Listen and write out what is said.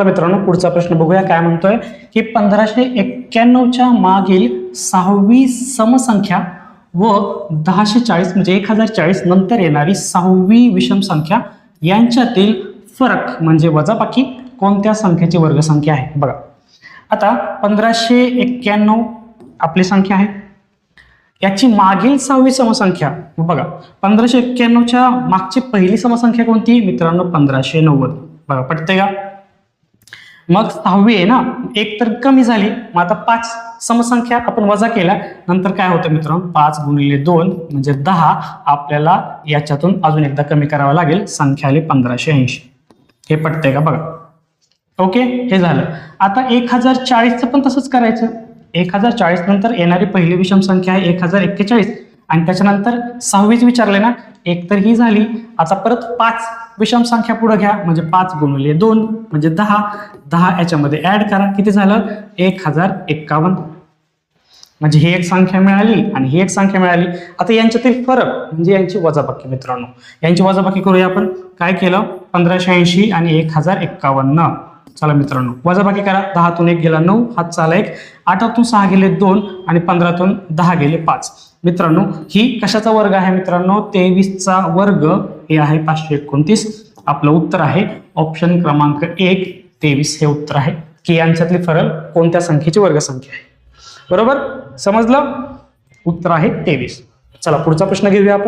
मित्रांनो पुढचा प्रश्न बघूया काय म्हणतोय की 1591च्या मागील 6वी समसंख्या व 1040 म्हणजे 1040 नंतर येणारी 6वी विषम संख्या यांच्यातील फरक म्हणजे वजाबाकी कोणत्या संख्येची वर्गसंख्या आहे? बघा आता 1591 आपली संख्या आहे, याची मागील 6वी समसंख्या बघा 1591च्या मागची पहिली समसंख्या कोणती मित्रांनो? 1590. बघा पटते का? मग 6वी आहे ना, एक तर कमी झाली, मग आता 5 समसंख्या आपण वजा केल्या नंतर काय होतं मित्रांनो? 5 गुणिले 2 म्हणजे 10. आपल्याला याच्यातून अजून एकदा कमी करावं लागेल, संख्या आली 1580. हे पटतंय का? बघा ओके, हे झालं. आता 1040चं पण तसंच करायचं. 1040 नंतर येणारी पहिली विषम संख्या आहे 1041 आणि त्याच्यानंतर 6वीच विचारले ना, एक तर ही झाली. आता परत 5 विषम संख्या पुढे घ्या म्हणजे 5 गुणिले 2 म्हणजे 10. 10 याच्यामध्ये ऍड करा, किती झालं? 1051. म्हणजे ही एक संख्या मिळाली आणि ही एक संख्या मिळाली. आता यांच्यातील फरक म्हणजे यांची वजाबाकी मित्रांनो, यांची वजाबाकी करूया आपण. काय केलं? 1580 आणि 1051. चला मित्रांनो वजाबाकी करा. 10तून 1 गेला 9, हातचा आला 1, 8तून 6 गेले 2 आणि 15तून 10 गेले 5. मित्रांनो ही कशाचा वर्ग आहे मित्रांनो? 23चा वर्ग हे आहे 529. आपलं उत्तर आहे ऑप्शन क्रमांक 1 23 हे उत्तर आहे की यांच्यातली फरक कोणत्या संख्येची वर्गसंख्या आहे. बरोबर समजलं? उत्तर आहे 23. चला पुढचा प्रश्न घेऊया आपण.